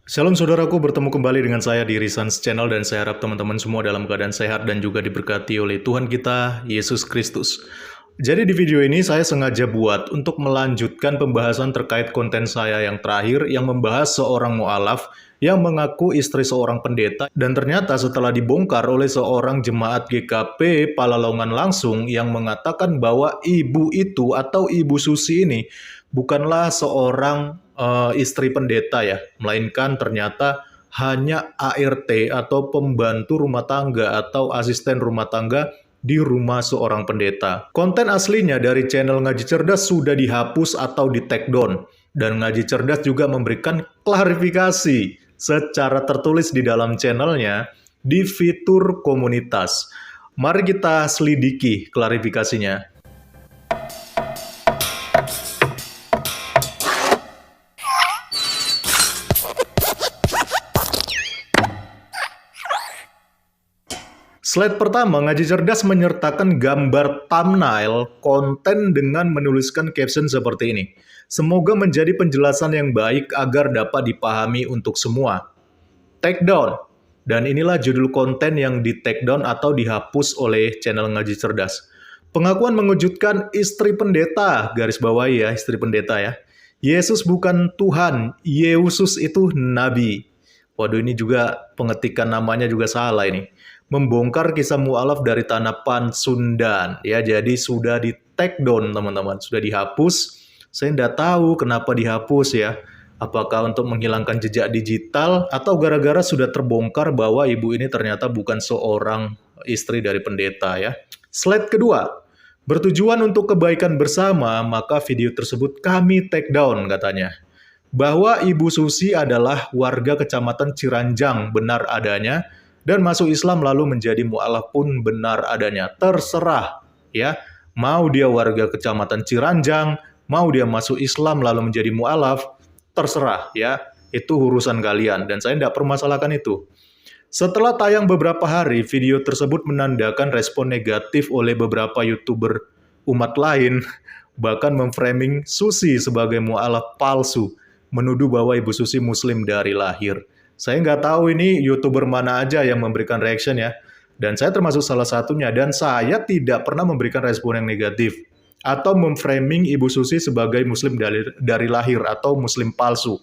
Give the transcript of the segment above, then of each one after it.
Shalom saudaraku, bertemu kembali dengan saya di Risans Channel dan saya harap teman-teman semua dalam keadaan sehat dan juga diberkati oleh Tuhan kita, Yesus Kristus. Jadi di video ini saya sengaja buat untuk melanjutkan pembahasan terkait konten saya yang terakhir yang membahas seorang mu'alaf yang mengaku istri seorang pendeta dan ternyata setelah dibongkar oleh seorang jemaat GKP Palalongan langsung yang mengatakan bahwa ibu itu atau Ibu Susi ini bukanlah seorang istri pendeta ya, melainkan ternyata hanya ART atau pembantu rumah tangga atau asisten rumah tangga di rumah seorang pendeta. Konten aslinya dari channel Ngaji Cerdas sudah dihapus atau di take down, dan Ngaji Cerdas juga memberikan klarifikasi secara tertulis di dalam channelnya di fitur komunitas. Mari kita selidiki klarifikasinya. Slide pertama, Ngaji Cerdas menyertakan gambar thumbnail konten dengan menuliskan caption seperti ini. Semoga menjadi penjelasan yang baik agar dapat dipahami untuk semua. Take down. Dan inilah judul konten yang di take down atau dihapus oleh channel Ngaji Cerdas. Pengakuan mengejutkan istri pendeta, garis bawahi ya, istri pendeta ya. Yesus bukan Tuhan, Yesus itu Nabi. Waduh, ini juga pengetikan namanya juga salah ini. Membongkar kisah mu'alaf dari tanah Pansundan. Ya, jadi sudah di take down teman-teman, sudah dihapus. Saya tidak tahu kenapa dihapus ya. Apakah untuk menghilangkan jejak digital atau gara-gara sudah terbongkar bahwa ibu ini ternyata bukan seorang istri dari pendeta ya. Slide kedua, bertujuan untuk kebaikan bersama, maka video tersebut kami take down katanya. Bahwa Ibu Susi adalah warga kecamatan Ciranjang benar adanya, dan masuk Islam lalu menjadi mu'alaf pun benar adanya. Terserah ya, mau dia warga kecamatan Ciranjang, mau dia masuk Islam lalu menjadi mu'alaf, terserah ya, itu urusan kalian dan saya tidak permasalahkan itu. Setelah tayang beberapa hari, video tersebut menandakan respon negatif oleh beberapa YouTuber umat lain, bahkan memframing Susi sebagai mu'alaf palsu, menuduh bahwa Ibu Susi Muslim dari lahir. Saya nggak tahu ini YouTuber mana aja yang memberikan reaction ya. Dan saya termasuk salah satunya. Dan saya tidak pernah memberikan respon yang negatif. Atau memframing Ibu Susi sebagai Muslim dari lahir atau Muslim palsu.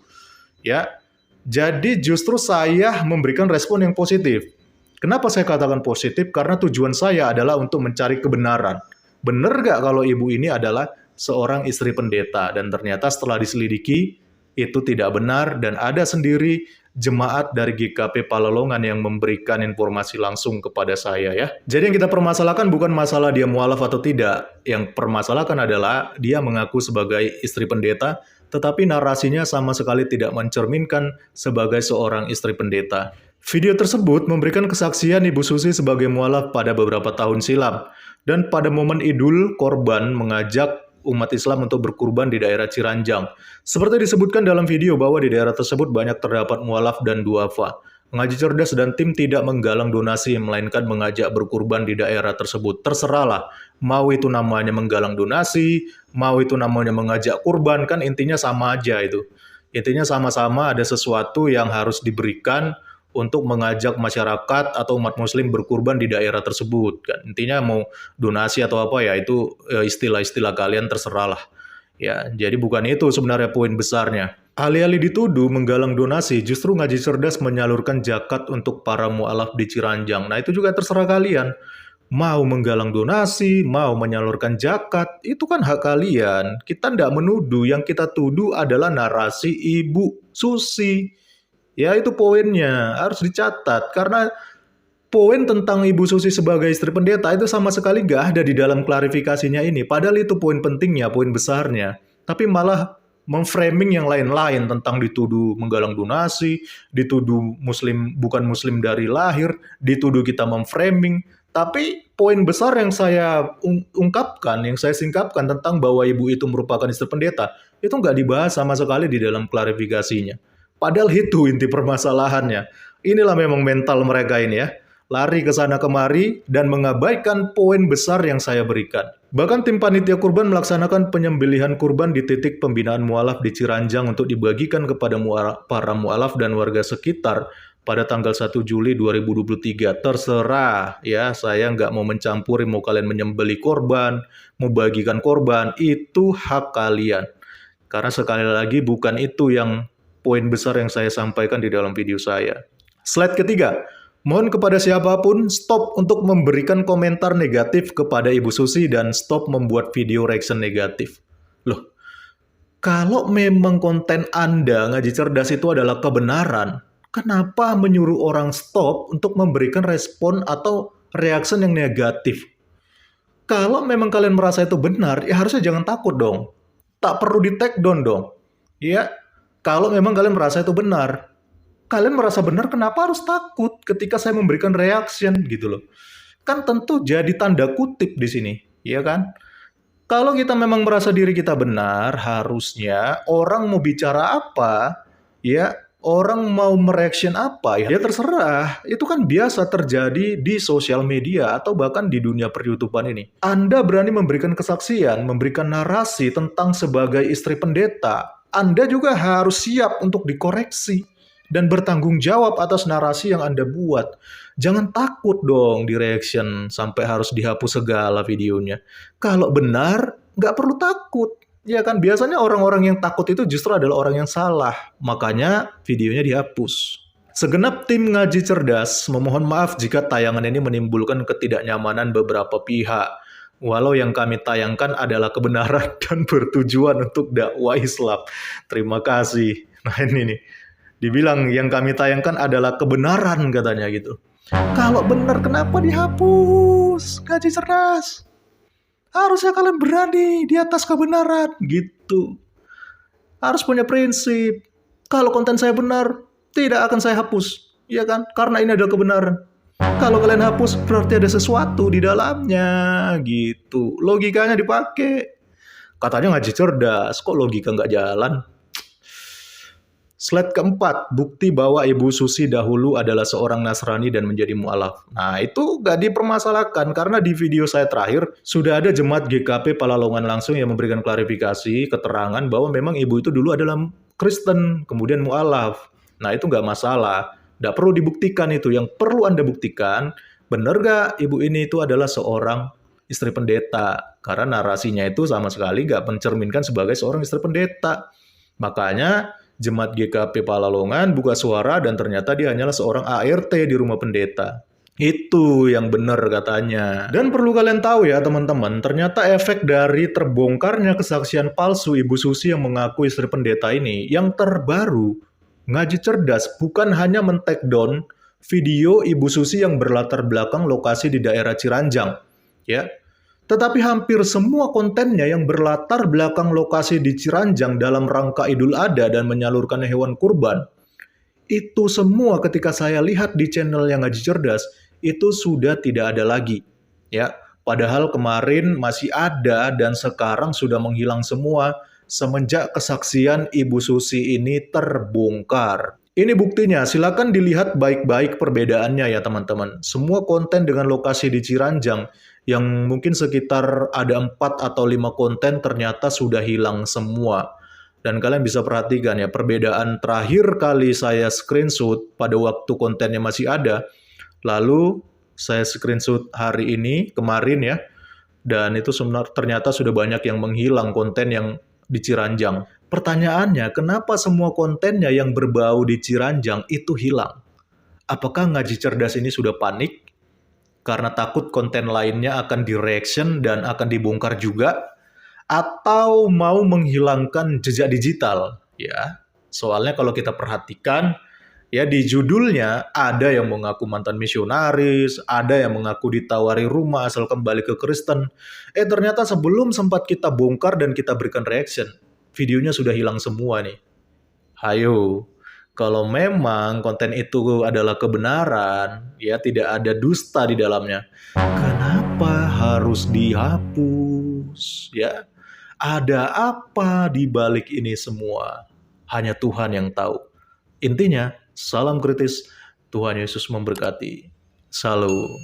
Ya, jadi justru saya memberikan respon yang positif. Kenapa saya katakan positif? Karena tujuan saya adalah untuk mencari kebenaran. Benar nggak kalau ibu ini adalah seorang istri pendeta? Dan ternyata setelah diselidiki, itu tidak benar dan ada sendiri jemaat dari GKP Palalongan yang memberikan informasi langsung kepada saya ya. Jadi yang kita permasalahkan bukan masalah dia mualaf atau tidak. Yang permasalahkan adalah dia mengaku sebagai istri pendeta, tetapi narasinya sama sekali tidak mencerminkan sebagai seorang istri pendeta. Video tersebut memberikan kesaksian Ibu Susi sebagai mualaf pada beberapa tahun silam. Dan pada momen Idul, korban mengajak umat Islam untuk berkurban di daerah Ciranjang. Seperti disebutkan dalam video bahwa di daerah tersebut banyak terdapat mualaf dan duafa. Ngaji Cerdas dan tim tidak menggalang donasi, melainkan mengajak berkurban di daerah tersebut. Terserahlah, mau itu namanya menggalang donasi, mau itu namanya mengajak kurban, kan intinya sama aja itu. Intinya sama-sama ada sesuatu yang harus diberikan untuk mengajak masyarakat atau umat muslim berkurban di daerah tersebut kan. Intinya mau donasi atau apa ya itu istilah-istilah kalian terserahlah. Ya, jadi bukan itu sebenarnya poin besarnya. Alih-alih dituduh menggalang donasi, justru Ngaji Cerdas menyalurkan zakat untuk para mu'alaf di Ciranjang. Nah, itu juga terserah kalian. Mau menggalang donasi, mau menyalurkan zakat, itu kan hak kalian. Kita tidak menuduh, yang kita tuduh adalah narasi Ibu Susi. Ya, itu poinnya, harus dicatat. Karena poin tentang Ibu Susi sebagai istri pendeta itu sama sekali nggak ada di dalam klarifikasinya ini. Padahal itu poin pentingnya, poin besarnya. Tapi malah memframing yang lain-lain tentang dituduh menggalang donasi, dituduh muslim bukan muslim dari lahir, dituduh kita memframing. Tapi poin besar yang saya ungkapkan, yang saya singkapkan tentang bahwa ibu itu merupakan istri pendeta, itu nggak dibahas sama sekali di dalam klarifikasinya. Padahal itu inti permasalahannya. Inilah memang mental mereka ini ya. lari ke sana kemari, dan mengabaikan poin besar yang saya berikan. Bahkan tim panitia kurban melaksanakan penyembelihan kurban di titik pembinaan mualaf di Ciranjang untuk dibagikan kepada para mualaf dan warga sekitar pada tanggal 1 Juli 2023. Terserah ya, saya nggak mau mencampuri mau kalian menyembelih korban, mau bagikan korban, itu hak kalian. Karena sekali lagi bukan itu yang poin besar yang saya sampaikan di dalam video saya. Slide ketiga, mohon kepada siapapun stop untuk memberikan komentar negatif kepada Ibu Susi dan stop membuat video reaction negatif. Loh, kalau memang konten Anda Ngaji Cerdas itu adalah kebenaran, kenapa menyuruh orang stop untuk memberikan respon atau reaction yang negatif? Kalau memang kalian merasa itu benar, ya harusnya jangan takut dong. Tak perlu di take down dong. Ya, kalau memang kalian merasa itu benar. Kalian merasa benar, kenapa harus takut ketika saya memberikan reaction gitu loh. Kan tentu jadi tanda kutip di sini, ya kan? Kalau kita memang merasa diri kita benar, harusnya orang mau bicara apa, ya orang mau mereaction apa, ya terserah. Itu kan biasa terjadi di sosial media atau bahkan di dunia per-YouTubean ini. Anda berani memberikan kesaksian, memberikan narasi tentang sebagai istri pendeta, Anda juga harus siap untuk dikoreksi dan bertanggung jawab atas narasi yang Anda buat. Jangan takut dong di reaction sampai harus dihapus segala videonya. Kalau benar, nggak perlu takut. Ya kan, biasanya orang-orang yang takut itu justru adalah orang yang salah. Makanya videonya dihapus. Segenap tim Ngaji Cerdas memohon maaf jika tayangan ini menimbulkan ketidaknyamanan beberapa pihak. Walau yang kami tayangkan adalah kebenaran dan bertujuan untuk dakwah Islam. Terima kasih. Nah ini nih. Dibilang yang kami tayangkan adalah kebenaran katanya gitu. Kalau benar kenapa dihapus? Ngaji Cerdas. Harusnya kalian berani di atas kebenaran gitu. Harus punya prinsip. Kalau konten saya benar, tidak akan saya hapus. Iya kan? Karena ini adalah kebenaran. Kalau kalian hapus berarti ada sesuatu di dalamnya gitu. Logikanya dipakai. Katanya Ngaji Cerdas, kok logika nggak jalan? Slide keempat, bukti bahwa Ibu Susi dahulu adalah seorang Nasrani dan menjadi mu'alaf. Nah, itu gak dipermasalahkan karena di video saya terakhir sudah ada jemaat GKP Pelalongan langsung yang memberikan klarifikasi, keterangan bahwa memang ibu itu dulu adalah Kristen, kemudian mu'alaf. Nah, itu gak masalah. Gak perlu dibuktikan itu. Yang perlu Anda buktikan, benar gak ibu ini itu adalah seorang istri pendeta? Karena narasinya itu sama sekali gak mencerminkan sebagai seorang istri pendeta. Makanya Jemaat GKP Pelalongan buka suara dan ternyata dia hanyalah seorang ART di rumah pendeta. Itu yang benar katanya. Dan perlu kalian tahu ya teman-teman, ternyata efek dari terbongkarnya kesaksian palsu Ibu Susi yang mengaku istri pendeta ini, yang terbaru, Ngaji Cerdas bukan hanya men-take down video Ibu Susi yang berlatar belakang lokasi di daerah Ciranjang, ya. Tetapi hampir semua kontennya yang berlatar belakang lokasi di Ciranjang dalam rangka Idul Adha dan menyalurkan hewan kurban, itu semua ketika saya lihat di channel yang Ngaji Cerdas, itu sudah tidak ada lagi. Ya, padahal kemarin masih ada dan sekarang sudah menghilang semua semenjak kesaksian Ibu Susi ini terbongkar. Ini buktinya, silakan dilihat baik-baik perbedaannya ya teman-teman. Semua konten dengan lokasi di Ciranjang yang mungkin sekitar ada 4 atau 5 konten ternyata sudah hilang semua. Dan kalian bisa perhatikan ya, perbedaan terakhir kali saya screenshot pada waktu kontennya masih ada, lalu saya screenshot hari ini, kemarin ya, dan itu ternyata sudah banyak yang menghilang konten yang di Ciranjang. Pertanyaannya, kenapa semua kontennya yang berbau di Ciranjang itu hilang? Apakah Ngaji Cerdas ini sudah panik? Karena takut konten lainnya akan di-reaction dan akan dibongkar juga, atau mau menghilangkan jejak digital, ya. Soalnya kalau kita perhatikan, ya di judulnya ada yang mengaku mantan misionaris, ada yang mengaku ditawari rumah asal kembali ke Kristen. Ternyata sebelum sempat kita bongkar dan kita berikan reaction, videonya sudah hilang semua nih. Hayo. Kalau memang konten itu adalah kebenaran, ya tidak ada dusta di dalamnya, kenapa harus dihapus? Ya, ada apa di balik ini semua? Hanya Tuhan yang tahu. Intinya, salam kritis, Tuhan Yesus memberkati. Salam.